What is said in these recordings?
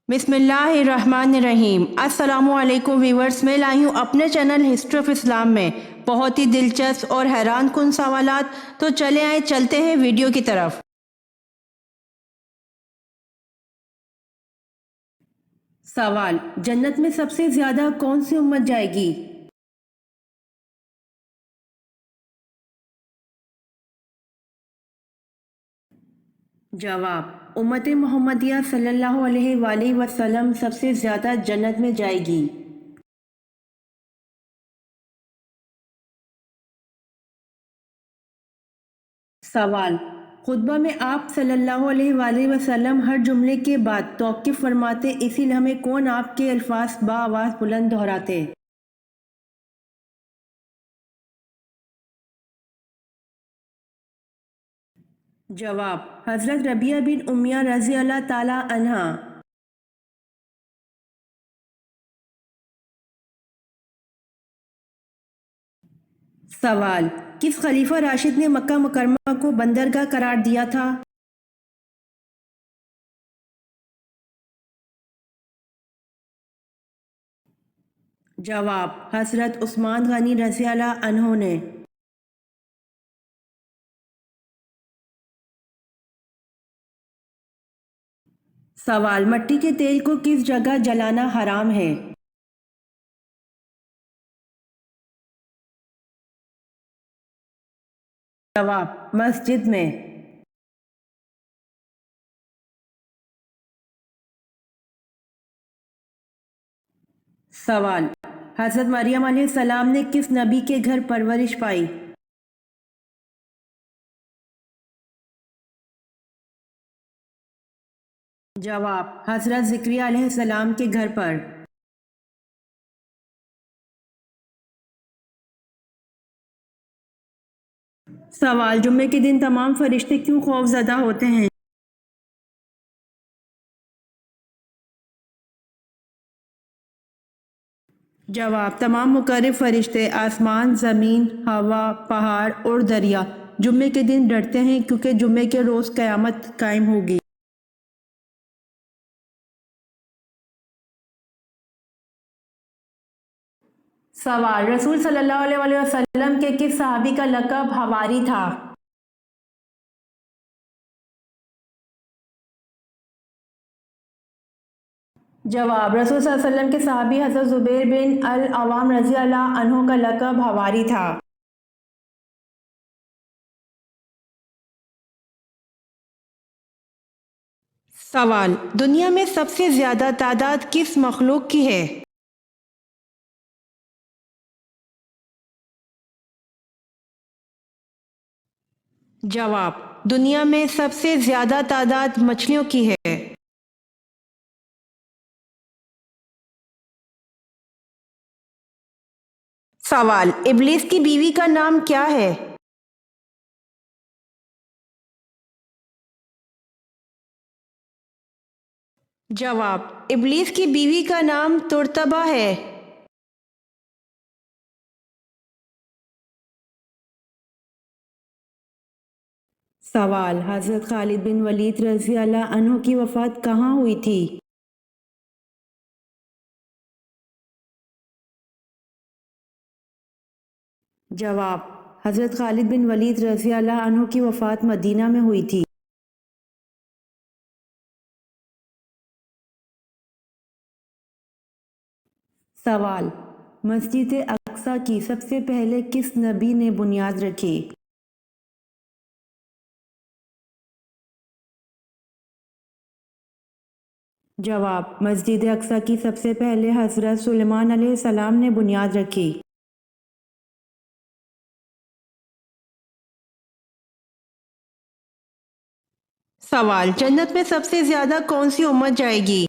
बिस्मिल्लाहिर्रहमानिर्रहीम। अस्सलामुअलैकुम व्यूवर्स, मैं लाई हूँ अपने चैनल हिस्ट्री ऑफ इस्लाम में बहुत ही दिलचस्प और हैरान कुन सवालात। तो चलते हैं वीडियो की तरफ। सवाल: जन्नत में सबसे ज्यादा कौन सी उम्मत जाएगी? जवाब: उम्मत मोहम्मदिया सल्लल्लाहु अलैहि वसल्लम सबसे ज्यादा जन्नत में जाएगी। सवाल: खुतबा में आप सल्लल्लाहु अलैहि वसल्लम हर जुमले के बाद तौक़ुफ़ फरमाते, इसी लम्हे कौन आपके अल्फाज बाआवाज़ बुलंद दोहराते? जवाब: हज़रत रबिया बिन उमिया रज़ी अल्लाह ताला अन्हा। सवाल: किस खलीफा राशिद ने मक्का मुकर्रमा को बंदरगाह करार दिया था? जवाब: हज़रत उस्मान गनी रज़ी अल्लाह अन्हो ने। सवाल: मट्टी के तेल को किस जगह जलाना हराम है? जवाब: मस्जिद में। सवाल: हज़रत मरियम अलैहिस्सलाम ने किस नबी के घर परवरिश पाई? जवाब: हज़रत ज़िक्रिया अलैहिस्सलाम के घर पर। सवाल: जुम्मे के दिन तमाम फरिश्ते क्यों खौफज़दा होते हैं? जवाब: तमाम मुकर्रब फरिश्ते आसमान, ज़मीन, हवा, पहाड़ और दरिया जुम्मे के दिन डरते हैं, क्योंकि जुम्मे के रोज़ क़यामत कायम होगी। सवाल: रसूल सल्लल्लाहु अलैहि वसल्लम के किस सहाबी का लक़ब हवारी था? जवाब: रसूल सल्लल्लाहु अलैहि वसल्लम के सहाबी हज़रत ज़ुबैर बिन अल अवाम रज़ी अल्लाह अन्हु का लक़ब हवारी था। सवाल: दुनिया में सबसे ज्यादा तादाद किस मखलूक की है? जवाब: दुनिया में सबसे ज्यादा तादाद मछलियों की है। सवाल: इब्लीस की बीवी का नाम क्या है? जवाब: इब्लीस की बीवी का नाम तुर्तबा है। सवाल: हज़रत खालिद बिन वलीद रज़ी अल्लाह अन्हु की वफ़ात कहाँ हुई थी? जवाब: हज़रत खालिद बिन वलीद रज़ी अल्लाह अन्हु की वफ़ात मदीना में हुई थी। सवाल: मस्जिद अक्सा की सबसे पहले किस नबी ने बुनियाद रखी? जवाब: मस्जिद अक्सा की सबसे पहले हज़रत सुलेमान अलैहिस्सलाम ने बुनियाद रखी। सवाल: जन्नत में सबसे ज्यादा कौन सी उम्मत जाएगी?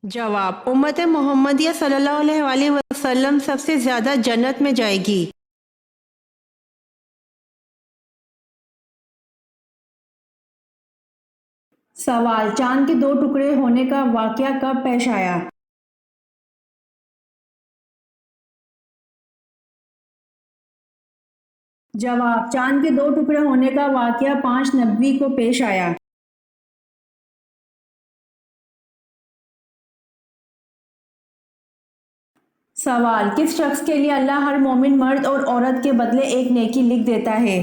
जवाब: उम्मत मोहम्मदिया सल्लल्लाहु अलैहि वसल्लम सबसे ज्यादा जन्नत में जाएगी। सवाल: चांद के दो टुकड़े होने का वाकया कब पेश आया? जवाब, चांद के दो टुकड़े होने का वाकया 5 नबी को पेश आया। सवाल, किस शख्स के लिए अल्लाह हर मोमिन मर्द और औरत के बदले एक नेकी लिख देता है?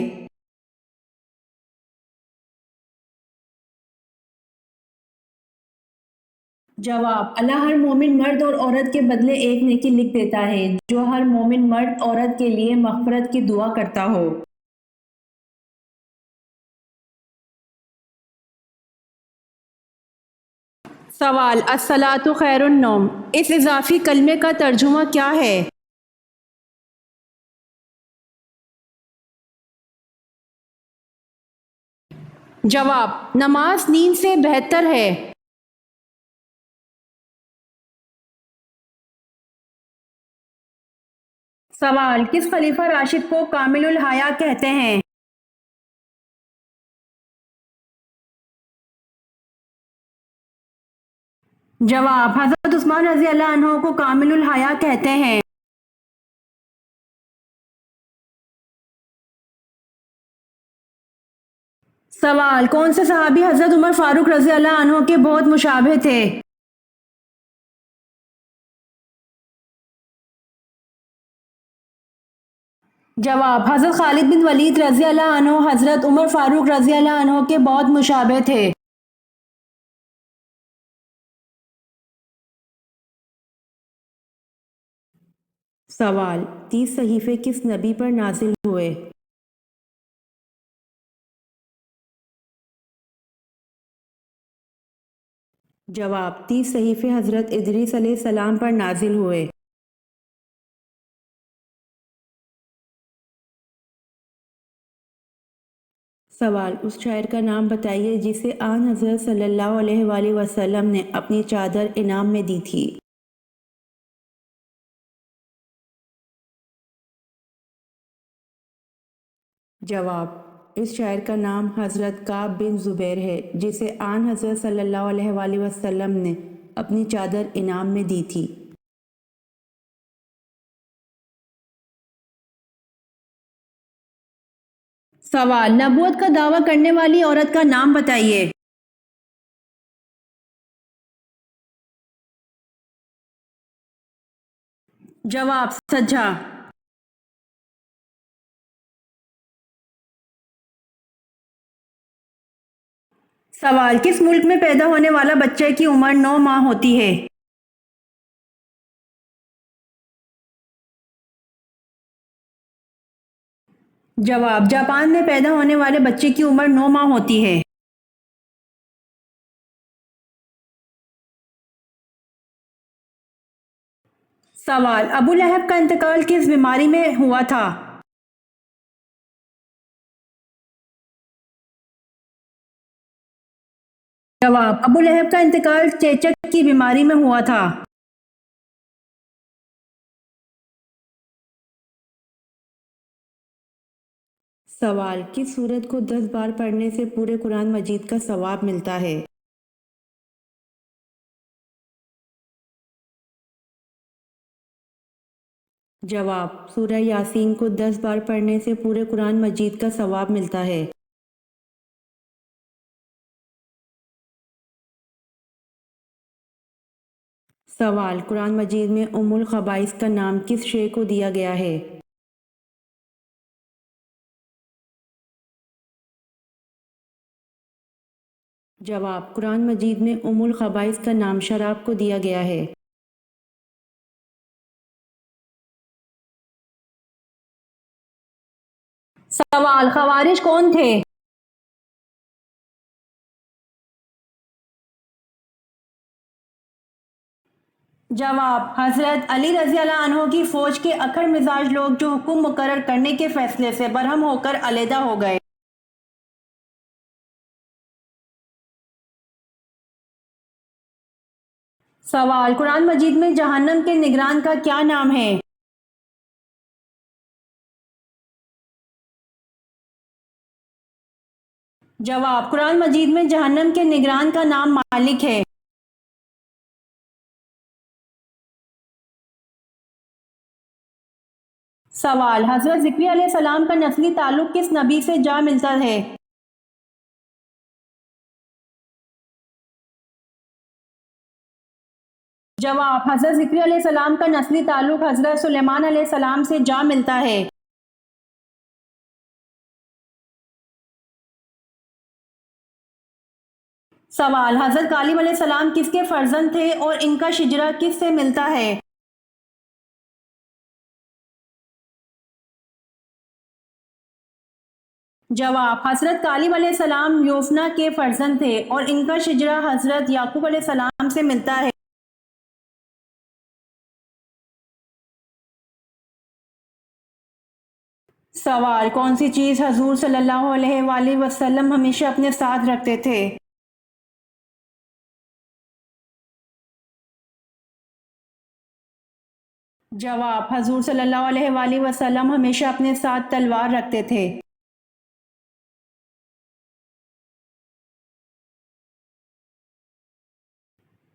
जवाब, अल्लाह हर मोमिन मर्द और औरत के बदले एक नेकी लिख देता है जो हर मोमिन मर्द औरत के लिए मग़फ़िरत की दुआ करता हो। सवाल, अस्सलातु खैरुन नौम, इस इजाफी कलमे का तर्जुमा क्या है? जवाब, नमाज नींद से बेहतर है। सवाल, किस खलीफा राशिद को कामिलुल हया कहते हैं? जवाब, हजरत उस्मान रजी अल्लाह अन्हो को कामिलुल हया कहते हैं। सवाल, कौन से सहाबी हजरत उमर फारूक रजी अल्लाह अन्हो के बहुत मुशाबे थे? जवाब, हजरत खालिद बिन वलीद रजी अल्लाह अन्हो हजरत उमर फारूक रजी अल्लाह अन्हो के बहुत मुशाबे थे। सवाल, 30 सहीफे किस नबी पर नाजिल हुए? जवाब, 30 सहीफे हजरत इदरीस अलैहिस्सलाम पर नाजिल हुए। सवाल, उस शायर का नाम बताइए जिसे आन हज़रत सल्लल्लाहु अलैहि वसल्लम ने अपनी चादर इनाम में दी थी। जवाब, इस शायर का नाम हज़रत काब बिन ज़ुबैर है जिसे आन हज़रत सल्लल्लाहु अलैहि वसल्लम ने अपनी चादर इनाम में दी थी। सवाल, नबूवत का दावा करने वाली औरत का नाम बताइए। जवाब, सज्जा। सवाल, किस मुल्क में पैदा होने वाला बच्चे की उम्र 9 माह होती है? जवाब, जापान में पैदा होने वाले बच्चे की उम्र 9 माह होती है। सवाल, अबू लहब का इंतकाल किस बीमारी में हुआ था? जवाब, अबू लहब का इंतकाल चेचक की बीमारी में हुआ था। सवाल, किस सूरत को 10 बार पढ़ने से पूरे कुरान मजीद का सवाब मिलता है? जवाब, सूरह यासीन को 10 बार पढ़ने से पूरे कुरान मजीद का सवाब मिलता है। सवाल, कुरान मजीद में उम्मुल खबाइस का नाम किस शे को दिया गया है? जवाब, कुरान मजीद में उम्मुल खबाइस का नाम शराब को दिया गया है। सवाल, खवारिज कौन थे? जवाब, हजरत अली रजी अल्लाह अन्हो की फौज के अकड़ मिजाज लोग जो हुक्म मुकर्रर करने के फैसले से बरहम होकर अलहदा हो गए। सवाल, कुरान मजीद में जहन्नम के निगरान का क्या नाम है? जवाब, कुरान मजीद में जहन्नम के निगरान का नाम मालिक है। सवाल, हजरत ज़िक्री अलैहिस्सलाम का नस्ली ताल्लुक किस नबी से जा मिलता है? जवाब, हजरत ज़िक्री अलैहिस्सलाम का नस्ली ताल्लुक हजरत सुलेमान अलैहिस्सलाम से जा मिलता है। सवाल, हजरत कालिब अलैहिस्सलाम किसके फर्जंद थे और इनका शिजरा किस से मिलता है? जवाब, हजरत कालिब अलैहिस्सलाम योफना के फर्जंद थे और इनका शिजरा हजरत याकूब अलैहिस्सलाम से मिलता है। सवाल, कौन सी चीज़ हजूर सल्लल्लाहु अलैहि वसल्लम हमेशा अपने साथ रखते थे? जवाब, हजूर सल्लल्लाहु अलैहि वसल्लम हमेशा अपने साथ तलवार रखते थे।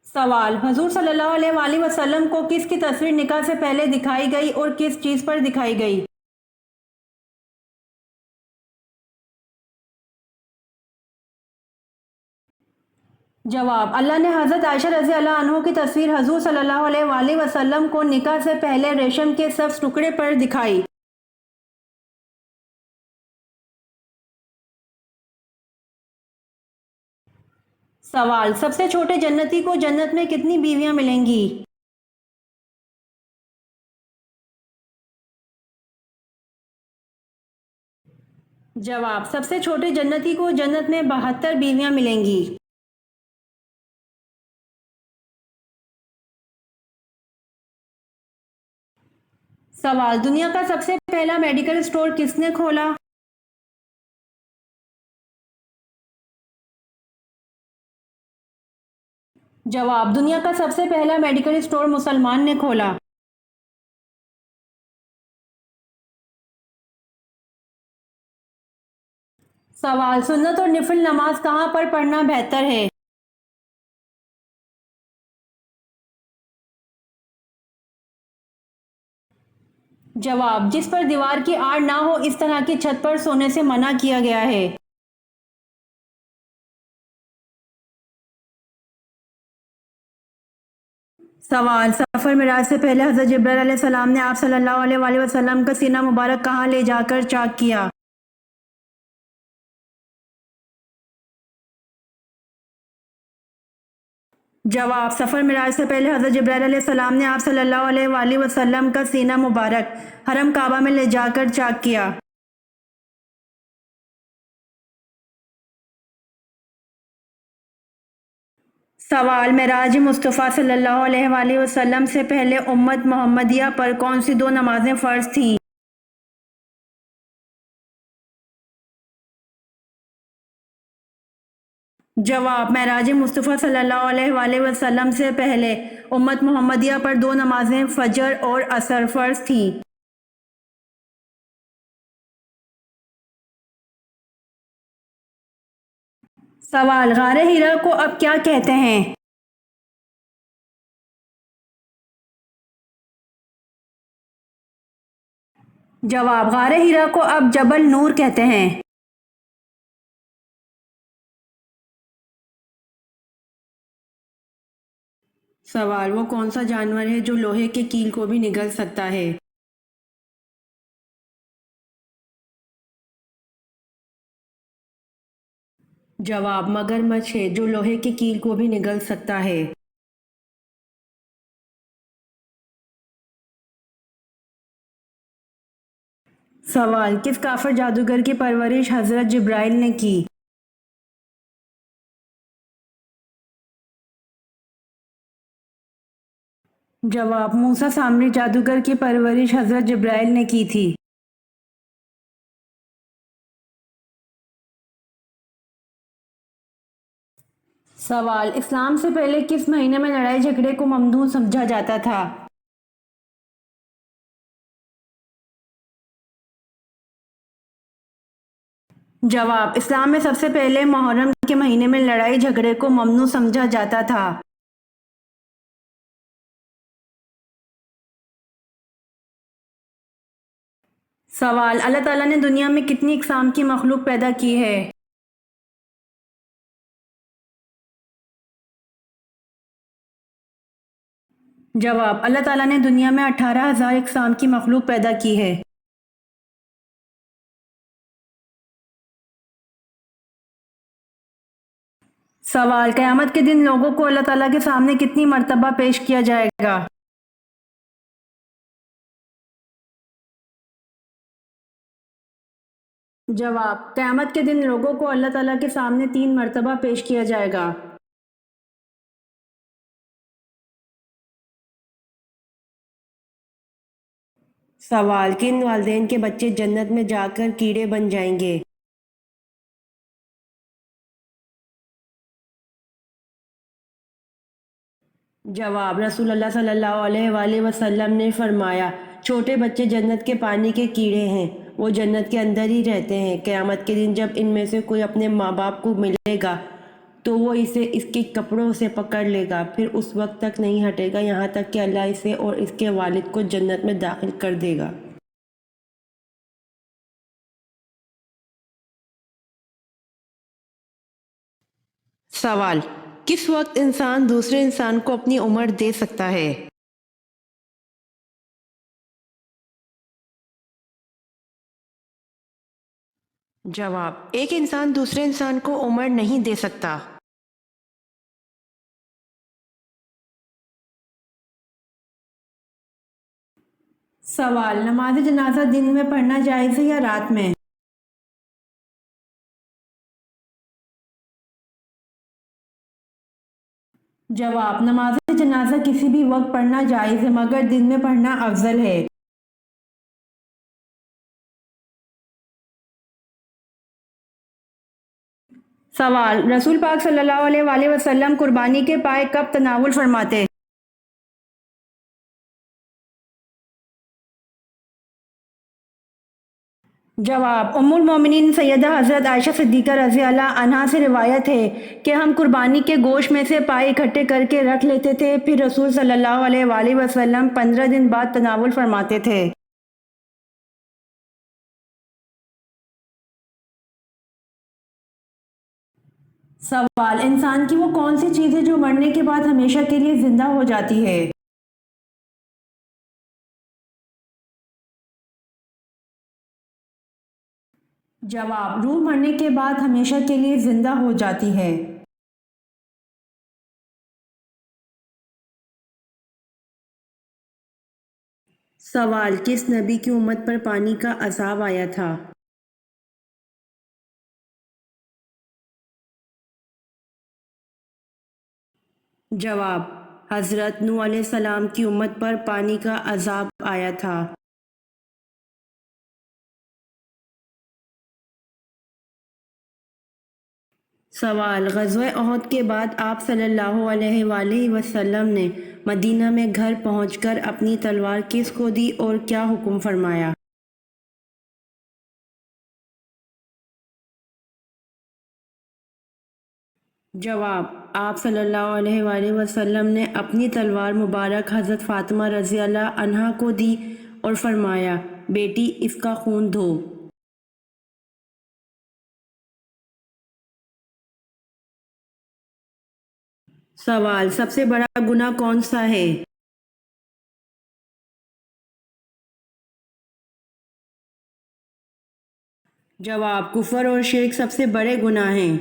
सवाल, हजूर सल्लल्लाहु अलैहि वसल्लम को किसकी तस्वीर निकाह से पहले दिखाई गई और किस चीज़ पर दिखाई गई? जवाब, अल्लाह ने हज़रत आयशा रज़ी अल्लाह अन्हा की तस्वीर हजूर सल्लल्लाहु अलैहि वसल्लम को निकाह से पहले रेशम के सब्ज़ टुकड़े पर दिखाई। सवाल, सबसे छोटे जन्नती को जन्नत में कितनी बीवियां मिलेंगी? जवाब, सबसे छोटे जन्नती को जन्नत में 72 बीवियां मिलेंगी। सवाल, दुनिया का सबसे पहला मेडिकल स्टोर किसने खोला? जवाब, दुनिया का सबसे पहला मेडिकल स्टोर मुसलमान ने खोला। सवाल, सुन्नत और निफिल नमाज कहाँ पर पढ़ना बेहतर है? जवाब, जिस पर दीवार की आड़ ना हो इस तरह की छत पर सोने से मना किया गया है। सवाल, सफ़र मिराज से पहले हज़रत जिब्राइल अलैहिस्सलाम ने आप सल्लल्लाहु अलैहि वसल्लम का सीना मुबारक कहाँ ले जाकर चाक किया? जवाब, सफ़र मिराज से पहले हज़रत जिब्राइल अलैहिस्सलाम ने आप सल्लल्लाहु अलैहि वसल्लम का सीना मुबारक हरम काबा में ले जाकर चाक किया। सवाल, मेराज मुस्तफ़ा सल्लल्लाहु अलैहि वसल्लम से पहले उम्मत मोहम्मदिया पर कौन सी दो नमाजें फ़र्ज थीं? जवाब, मेराज मुस्तफ़ा सल्लल्लाहु अलैहि वसल्लम से पहले उम्मत मोहम्मदिया पर दो नमाजें फ़जर और असर फ़र्ज थीं। सवाल, गारे हिरा को अब क्या कहते हैं? जवाब, गारे हिरा को अब जबल नूर कहते हैं। सवाल, वो कौन सा जानवर है जो लोहे के कील को भी निगल सकता है? जवाब, मगरमच्छ है जो लोहे के कील को भी निगल सकता है। सवाल, किस काफिर जादूगर की परवरिश हजरत जिब्राइल ने की? जवाब, मूसा सामरी जादूगर की परवरिश हजरत जिब्राइल ने की थी। सवाल, इस्लाम से पहले किस महीने में लड़ाई झगड़े को ममनू समझा जाता था? जवाब, इस्लाम में सबसे पहले मुहर्रम के महीने में लड़ाई झगड़े को ममनू समझा जाता था। سوال: اللہ تعالیٰ نے دنیا میں کتنی اقسام کی مخلوق پیدا کی ہے؟ جواب: اللہ تعالیٰ نے دنیا میں 18,000 اقسام کی مخلوق پیدا کی ہے۔ سوال: قیامت کے دن لوگوں کو اللہ تعالیٰ کے سامنے کتنی مرتبہ پیش کیا جائے گا؟ جواب: قیامت کے دن لوگوں کو اللہ تعالیٰ کے سامنے 3 مرتبہ پیش کیا جائے گا۔ سوال: کن والدین کے بچے جنت میں جا کر کیڑے بن جائیں گے؟ جواب: رسول اللہ صلی اللہ علیہ وآلہ وسلم نے فرمایا، چھوٹے بچے جنت کے پانی کے کیڑے ہیں، وہ جنت کے اندر ہی رہتے ہیں۔ قیامت کے دن جب ان میں سے کوئی اپنے ماں باپ کو ملے گا تو وہ اسے اس کے کپڑوں سے پکڑ لے گا، پھر اس وقت تک نہیں ہٹے گا یہاں تک کہ اللہ اسے اور اس کے والد کو جنت میں داخل کر دے گا۔ سوال: کس وقت انسان دوسرے انسان کو اپنی عمر دے سکتا ہے؟ جواب: ایک انسان دوسرے انسان کو عمر نہیں دے سکتا۔ سوال: نماز جنازہ دن میں پڑھنا جائز ہے یا رات میں؟ جواب: نماز جنازہ کسی بھی وقت پڑھنا جائز ہے مگر دن میں پڑھنا افضل ہے۔ سوال: رسول پاک صلی اللہ علیہ وآلہ وسلم قربانی کے پائے کب تناول فرماتے؟ جواب: ام المومنین سیدہ حضرت عائشہ صدیقہ رضی اللہ عنہا سے روایت ہے کہ ہم قربانی کے گوشت میں سے پائے اکٹھے کر کے رکھ لیتے تھے، پھر رسول صلی اللہ علیہ وآلہ وسلم 15 دن بعد تناول فرماتے تھے۔ سوال: انسان کی وہ کون سی چیز ہے جو مرنے کے بعد ہمیشہ کے لیے زندہ ہو جاتی ہے؟ جواب: روح مرنے کے بعد ہمیشہ کے لیے زندہ ہو جاتی ہے۔ سوال: کس نبی کی امت پر پانی کا عذاب آیا تھا؟ جواب: حضرت نوح علیہ السلام کی امت پر پانی کا عذاب آیا تھا۔ سوال: غزوہ احد کے بعد آپ صلی اللہ علیہ وآلہ وسلم نے مدینہ میں گھر پہنچ کر اپنی تلوار کس کو دی اور کیا حکم فرمایا؟ جواب: آپ صلی اللہ علیہ وآلہ وسلم نے اپنی تلوار مبارک حضرت فاطمہ رضی اللہ عنہا کو دی اور فرمایا، بیٹی اس کا خون دھو۔ سوال: سب سے بڑا گناہ کون سا ہے؟ جواب: کفر اور شرک سب سے بڑے گناہ ہیں۔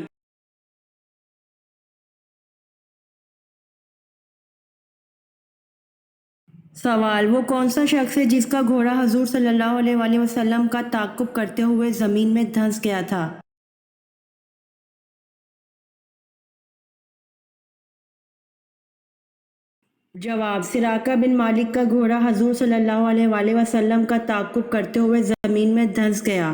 سوال: وہ کون سا شخص ہے جس کا گھوڑا حضور صلی اللہ علیہ وآلہ وسلم کا تعاقب کرتے ہوئے زمین میں دھنس گیا تھا؟ جواب: سراقہ بن مالک کا گھوڑا حضور صلی اللہ علیہ وآلہ وسلم کا تعاقب کرتے ہوئے زمین میں دھنس گیا۔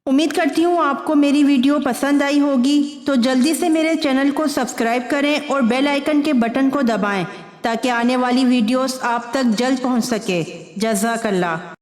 امید کرتی ہوں آپ کو میری ویڈیو پسند آئی ہوگی، تو جلدی سے میرے چینل کو سبسکرائب کریں اور بیل آئیکن کے بٹن کو دبائیں تاکہ آنے والی ویڈیوز آپ تک جلد پہنچ سکے۔ جزاک اللہ۔